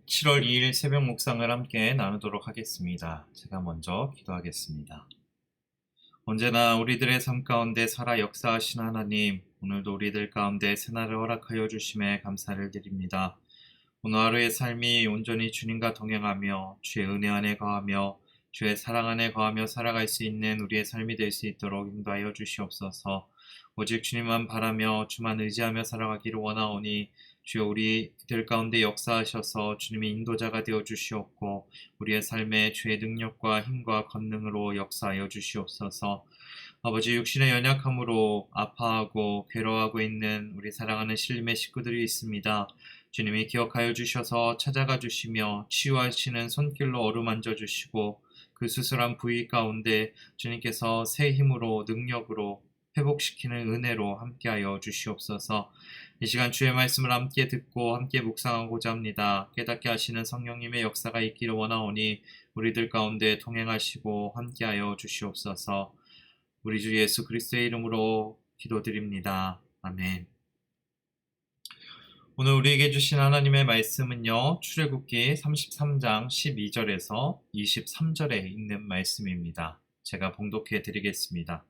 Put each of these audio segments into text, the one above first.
7월 2일 새벽 묵상을 함께 나누도록 하겠습니다. 제가 먼저 기도하겠습니다. 언제나 우리들의 삶 가운데 살아 역사하신 하나님, 오늘도 우리들 가운데 새날을 허락하여 주심에 감사를 드립니다. 오늘 하루의 삶이 온전히 주님과 동행하며 주의 은혜 안에 거하며 주의 사랑 안에 거하며 살아갈 수 있는 우리의 삶이 될 수 있도록 인도하여 주시옵소서. 오직 주님만 바라며 주만 의지하며 살아가기를 원하오니 주여 우리들 가운데 역사하셔서 주님의 인도자가 되어 주시옵고 우리의 삶에 주의 능력과 힘과 권능으로 역사하여 주시옵소서. 아버지, 육신의 연약함으로 아파하고 괴로워하고 있는 우리 사랑하는 신림의 식구들이 있습니다. 주님이 기억하여 주셔서 찾아가 주시며 치유하시는 손길로 어루만져 주시고 그 수술한 부위 가운데 주님께서 새 힘으로 능력으로 회복시키는 은혜로 함께하여 주시옵소서. 이 시간 주의 말씀을 함께 듣고 함께 묵상하고자 합니다. 깨닫게 하시는 성령님의 역사가 있기를 원하오니 우리들 가운데 동행하시고 함께하여 주시옵소서. 우리 주 예수 그리스도의 이름으로 기도드립니다. 아멘. 오늘 우리에게 주신 하나님의 말씀은요, 출애굽기 33장 12절에서 23절에 있는 말씀입니다. 제가 봉독해 드리겠습니다.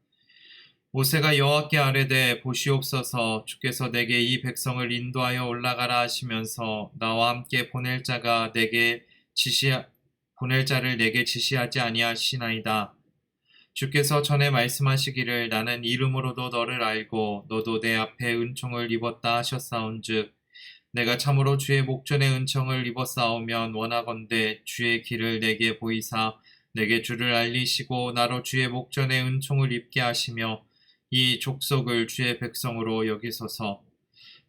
모세가 여호와께 아뢰되 보시옵소서, 주께서 내게 이 백성을 인도하여 올라가라 하시면서 나와 함께 보낼 자를 내게 지시하지 아니하시나이다. 주께서 전에 말씀하시기를 나는 이름으로도 너를 알고 너도 내 앞에 은총을 입었다 하셨사온즉 내가 참으로 주의 목전에 은총을 입었사오면 원하건대 주의 길을 내게 보이사 내게 주를 알리시고 나로 주의 목전에 은총을 입게 하시며 이 족속을 주의 백성으로 여기소서.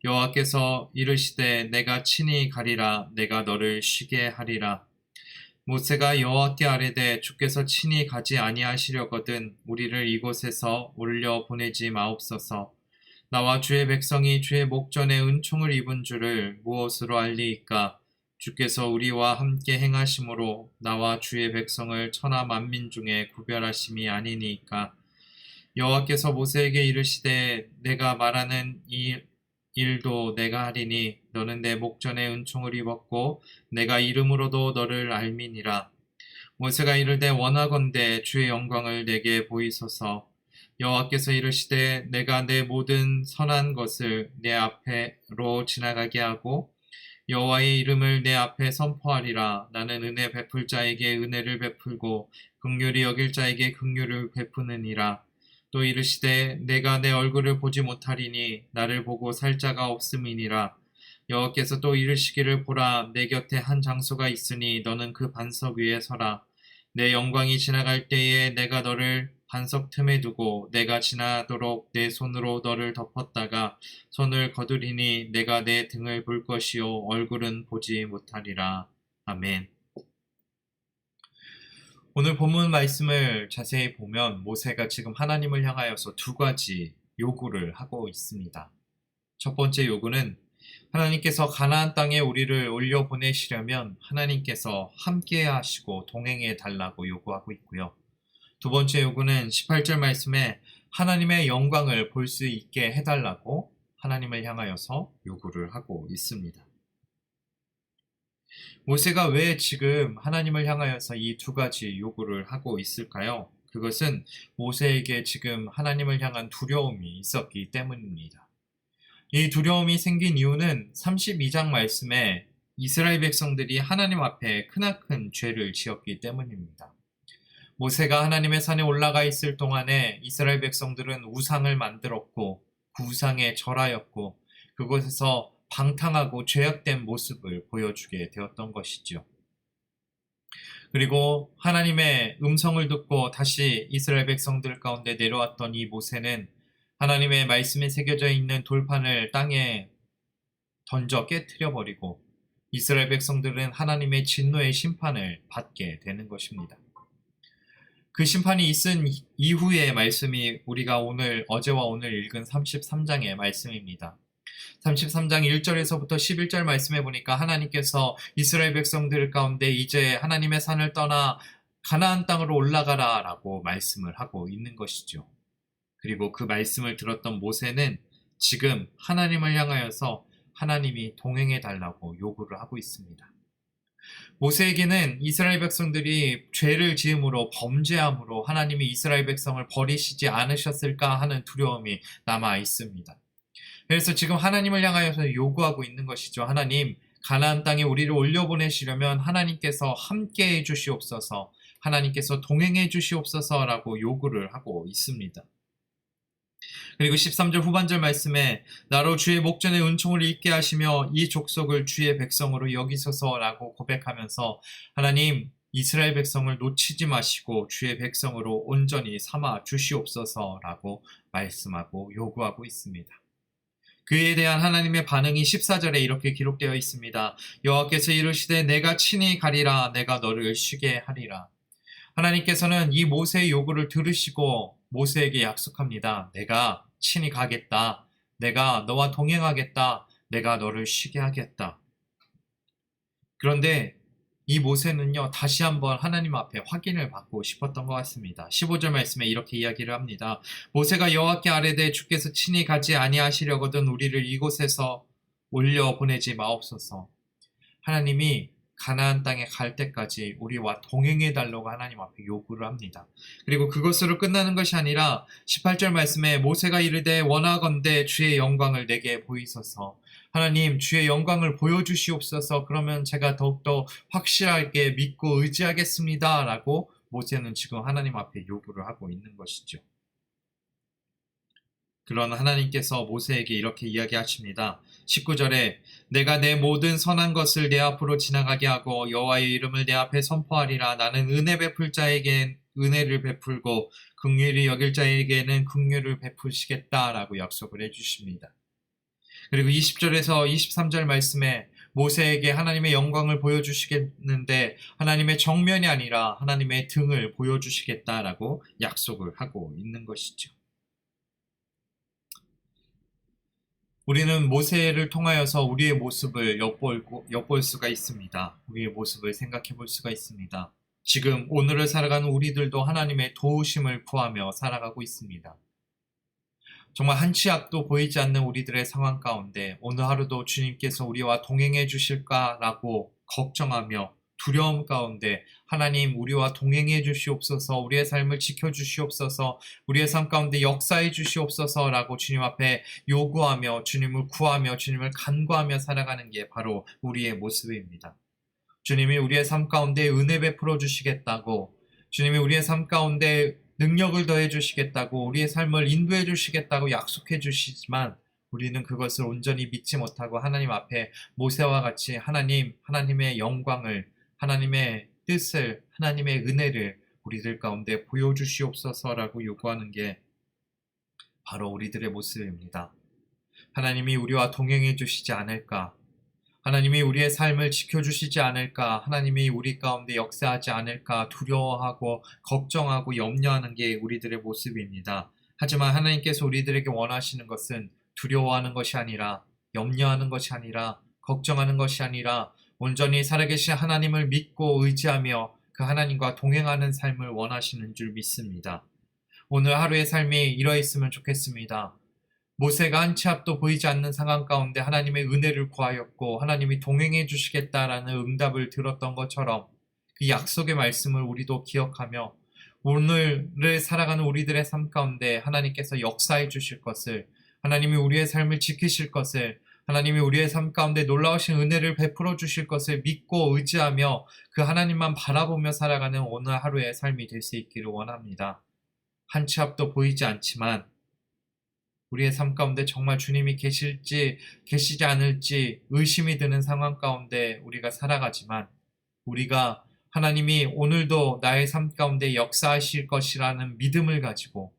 여호와께서 이르시되 내가 친히 가리라. 내가 너를 쉬게 하리라. 모세가 여호와께 아뢰되 주께서 친히 가지 아니하시려거든 우리를 이곳에서 올려 보내지 마옵소서. 나와 주의 백성이 주의 목전에 은총을 입은 줄을 무엇으로 알리이까? 주께서 우리와 함께 행하심으로 나와 주의 백성을 천하 만민 중에 구별하심이 아니니까. 여호와께서 모세에게 이르시되 내가 말하는 이 일도 내가 하리니 너는 내 목전에 은총을 입었고 내가 이름으로도 너를 알미니라. 모세가 이르되 원하건대 주의 영광을 내게 보이소서. 여호와께서 이르시되 내가 내 모든 선한 것을 내 앞으로 지나가게 하고 여호와의 이름을 내 앞에 선포하리라. 나는 은혜 베풀 자에게 은혜를 베풀고 긍휼히 여길 자에게 긍휼을 베푸느니라. 또 이르시되 내가 내 얼굴을 보지 못하리니 나를 보고 살 자가 없음이니라. 여호와께서 또 이르시기를 보라 내 곁에 한 장소가 있으니 너는 그 반석 위에 서라. 내 영광이 지나갈 때에 내가 너를 반석 틈에 두고 내가 지나도록 내 손으로 너를 덮었다가 손을 거두리니 내가 내 등을 볼 것이요 얼굴은 보지 못하리라. 아멘. 오늘 본문 말씀을 자세히 보면 모세가 지금 하나님을 향하여서 두 가지 요구를 하고 있습니다. 첫 번째 요구는 하나님께서 가나안 땅에 우리를 올려보내시려면 하나님께서 함께 하시고 동행해 달라고 요구하고 있고요. 두 번째 요구는 18절 말씀에 하나님의 영광을 볼 수 있게 해달라고 하나님을 향하여서 요구를 하고 있습니다. 모세가 왜 지금 하나님을 향하여서 이 두 가지 요구를 하고 있을까요? 그것은 모세에게 지금 하나님을 향한 두려움이 있었기 때문입니다. 이 두려움이 생긴 이유는 32장 말씀에 이스라엘 백성들이 하나님 앞에 크나큰 죄를 지었기 때문입니다. 모세가 하나님의 산에 올라가 있을 동안에 이스라엘 백성들은 우상을 만들었고 그 우상에 절하였고 그곳에서 방탕하고 죄악된 모습을 보여주게 되었던 것이죠. 그리고 하나님의 음성을 듣고 다시 이스라엘 백성들 가운데 내려왔던 이 모세는 하나님의 말씀에 새겨져 있는 돌판을 땅에 던져 깨트려 버리고 이스라엘 백성들은 하나님의 진노의 심판을 받게 되는 것입니다. 그 심판이 있은 이후의 말씀이 우리가 어제와 오늘 읽은 33장의 말씀입니다. 33장 1절에서부터 11절 말씀해 보니까 하나님께서 이스라엘 백성들 가운데 이제 하나님의 산을 떠나 가나안 땅으로 올라가라 라고 말씀을 하고 있는 것이죠. 그리고 그 말씀을 들었던 모세는 지금 하나님을 향하여서 하나님이 동행해 달라고 요구를 하고 있습니다. 모세에게는 이스라엘 백성들이 죄를 지음으로 범죄함으로 하나님이 이스라엘 백성을 버리시지 않으셨을까 하는 두려움이 남아 있습니다. 그래서 지금 하나님을 향하여서 요구하고 있는 것이죠. 하나님, 가나안 땅에 우리를 올려보내시려면 하나님께서 함께해 주시옵소서, 하나님께서 동행해 주시옵소서라고 요구를 하고 있습니다. 그리고 13절 후반절 말씀에 나로 주의 목전에 은총을 잊게 하시며 이 족속을 주의 백성으로 여기소서라고 고백하면서 하나님, 이스라엘 백성을 놓치지 마시고 주의 백성으로 온전히 삼아 주시옵소서라고 말씀하고 요구하고 있습니다. 그에 대한 하나님의 반응이 14절에 이렇게 기록되어 있습니다. 여호와께서 이르시되 내가 친히 가리라, 내가 너를 쉬게 하리라. 하나님께서는 이 모세의 요구를 들으시고 모세에게 약속합니다. 내가 친히 가겠다. 내가 너와 동행하겠다. 내가 너를 쉬게 하겠다. 그런데 이 모세는요, 다시 한번 하나님 앞에 확인을 받고 싶었던 것 같습니다. 15절 말씀에 이렇게 이야기를 합니다. 모세가 여호와께 아뢰되 주께서 친히 가지 아니하시려거든 우리를 이곳에서 올려 보내지 마옵소서. 하나님이 가나안 땅에 갈 때까지 우리와 동행해 달라고 하나님 앞에 요구를 합니다. 그리고 그것으로 끝나는 것이 아니라 18절 말씀에 모세가 이르되 원하건대 주의 영광을 내게 보이소서. 하나님, 주의 영광을 보여주시옵소서. 그러면 제가 더욱더 확실하게 믿고 의지하겠습니다 라고 모세는 지금 하나님 앞에 요구를 하고 있는 것이죠. 그런 하나님께서 모세에게 이렇게 이야기하십니다. 19절에 내가 내 모든 선한 것을 내 앞으로 지나가게 하고 여호와의 이름을 내 앞에 선포하리라. 나는 은혜 베풀 자에겐 은혜를 베풀고 긍휼히 여길 자에게는 긍휼을 베푸시겠다라고 약속을 해주십니다. 그리고 20절에서 23절 말씀에 모세에게 하나님의 영광을 보여주시겠는데 하나님의 정면이 아니라 하나님의 등을 보여주시겠다라고 약속을 하고 있는 것이죠. 우리는 모세를 통하여서 우리의 모습을 엿볼 수가 있습니다. 우리의 모습을 생각해 볼 수가 있습니다. 지금 오늘을 살아가는 우리들도 하나님의 도우심을 구하며 살아가고 있습니다. 정말 한 치 앞도 보이지 않는 우리들의 상황 가운데 오늘 하루도 주님께서 우리와 동행해 주실까라고 걱정하며 두려움 가운데 하나님 우리와 동행해 주시옵소서, 우리의 삶을 지켜 주시옵소서, 우리의 삶 가운데 역사해 주시옵소서라고 주님 앞에 요구하며 주님을 구하며 주님을 간구하며 살아가는 게 바로 우리의 모습입니다. 주님이 우리의 삶 가운데 은혜 베풀어 주시겠다고, 주님이 우리의 삶 가운데 능력을 더해 주시겠다고, 우리의 삶을 인도해 주시겠다고 약속해 주시지만 우리는 그것을 온전히 믿지 못하고 하나님 앞에 모세와 같이 하나님의 영광을, 하나님의 뜻을, 하나님의 은혜를 우리들 가운데 보여주시옵소서라고 요구하는 게 바로 우리들의 모습입니다. 하나님이 우리와 동행해 주시지 않을까? 하나님이 우리의 삶을 지켜주시지 않을까? 하나님이 우리 가운데 역사하지 않을까? 두려워하고 걱정하고 염려하는 게 우리들의 모습입니다. 하지만 하나님께서 우리들에게 원하시는 것은 두려워하는 것이 아니라, 염려하는 것이 아니라, 걱정하는 것이 아니라 온전히 살아계신 하나님을 믿고 의지하며 그 하나님과 동행하는 삶을 원하시는 줄 믿습니다. 오늘 하루의 삶이 이러했으면 좋겠습니다. 모세가 한 치 앞도 보이지 않는 상황 가운데 하나님의 은혜를 구하였고 하나님이 동행해 주시겠다라는 응답을 들었던 것처럼 그 약속의 말씀을 우리도 기억하며 오늘을 살아가는 우리들의 삶 가운데 하나님께서 역사해 주실 것을, 하나님이 우리의 삶을 지키실 것을, 하나님이 우리의 삶 가운데 놀라우신 은혜를 베풀어 주실 것을 믿고 의지하며 그 하나님만 바라보며 살아가는 오늘 하루의 삶이 될 수 있기를 원합니다. 한 치 앞도 보이지 않지만 우리의 삶 가운데 정말 주님이 계실지 계시지 않을지 의심이 드는 상황 가운데 우리가 살아가지만 우리가 하나님이 오늘도 나의 삶 가운데 역사하실 것이라는 믿음을 가지고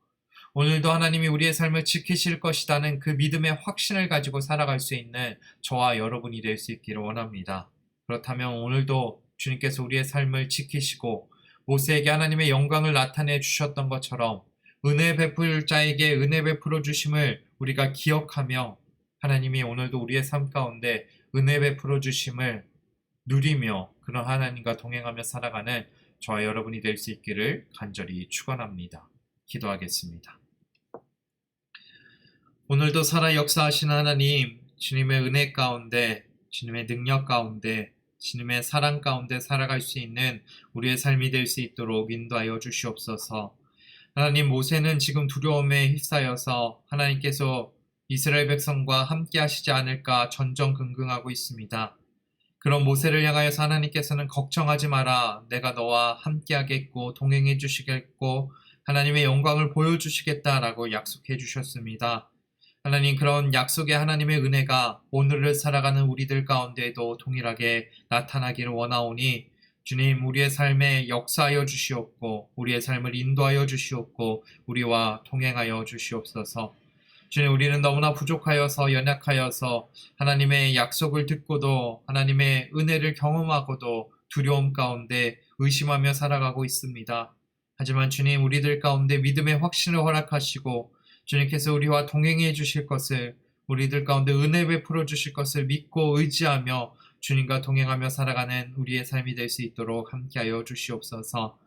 오늘도 하나님이 우리의 삶을 지키실 것이라는 그 믿음의 확신을 가지고 살아갈 수 있는 저와 여러분이 될 수 있기를 원합니다. 그렇다면 오늘도 주님께서 우리의 삶을 지키시고 모세에게 하나님의 영광을 나타내 주셨던 것처럼 은혜 베풀 자에게 은혜 베풀어 주심을 우리가 기억하며 하나님이 오늘도 우리의 삶 가운데 은혜 베풀어 주심을 누리며 그런 하나님과 동행하며 살아가는 저와 여러분이 될 수 있기를 간절히 축원합니다. 기도하겠습니다. 오늘도 살아 역사하시는 하나님, 주님의 은혜 가운데, 주님의 능력 가운데 주님의 사랑 가운데 살아갈 수 있는 우리의 삶이 될 수 있도록 인도하여 주시옵소서. 하나님, 모세는 지금 두려움에 휩싸여서 하나님께서 이스라엘 백성과 함께 하시지 않을까 전전긍긍하고 있습니다. 그런 모세를 향하여서 하나님께서는 걱정하지 마라. 내가 너와 함께 하겠고 동행해 주시겠고 하나님의 영광을 보여주시겠다라고 약속해 주셨습니다. 하나님, 그런 약속의 하나님의 은혜가 오늘을 살아가는 우리들 가운데에도 동일하게 나타나기를 원하오니 주님, 우리의 삶에 역사하여 주시옵고 우리의 삶을 인도하여 주시옵고 우리와 동행하여 주시옵소서. 주님, 우리는 너무나 부족하여서 연약하여서 하나님의 약속을 듣고도 하나님의 은혜를 경험하고도 두려움 가운데 의심하며 살아가고 있습니다. 하지만 주님, 우리들 가운데 믿음의 확신을 허락하시고 주님께서 우리와 동행해 주실 것을, 우리들 가운데 은혜 베풀어 주실 것을 믿고 의지하며 주님과 동행하며 살아가는 우리의 삶이 될 수 있도록 함께하여 주시옵소서.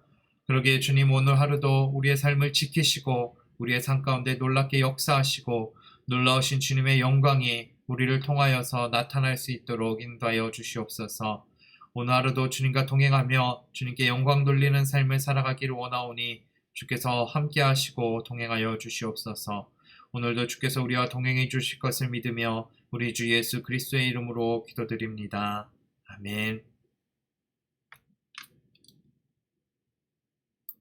그러기에 주님, 오늘 하루도 우리의 삶을 지키시고 우리의 삶 가운데 놀랍게 역사하시고 놀라우신 주님의 영광이 우리를 통하여서 나타날 수 있도록 인도하여 주시옵소서. 오늘 하루도 주님과 동행하며 주님께 영광 돌리는 삶을 살아가기를 원하오니 주께서 함께 하시고 동행하여 주시옵소서. 오늘도 주께서 우리와 동행해 주실 것을 믿으며 우리 주 예수 그리스도의 이름으로 기도드립니다. 아멘.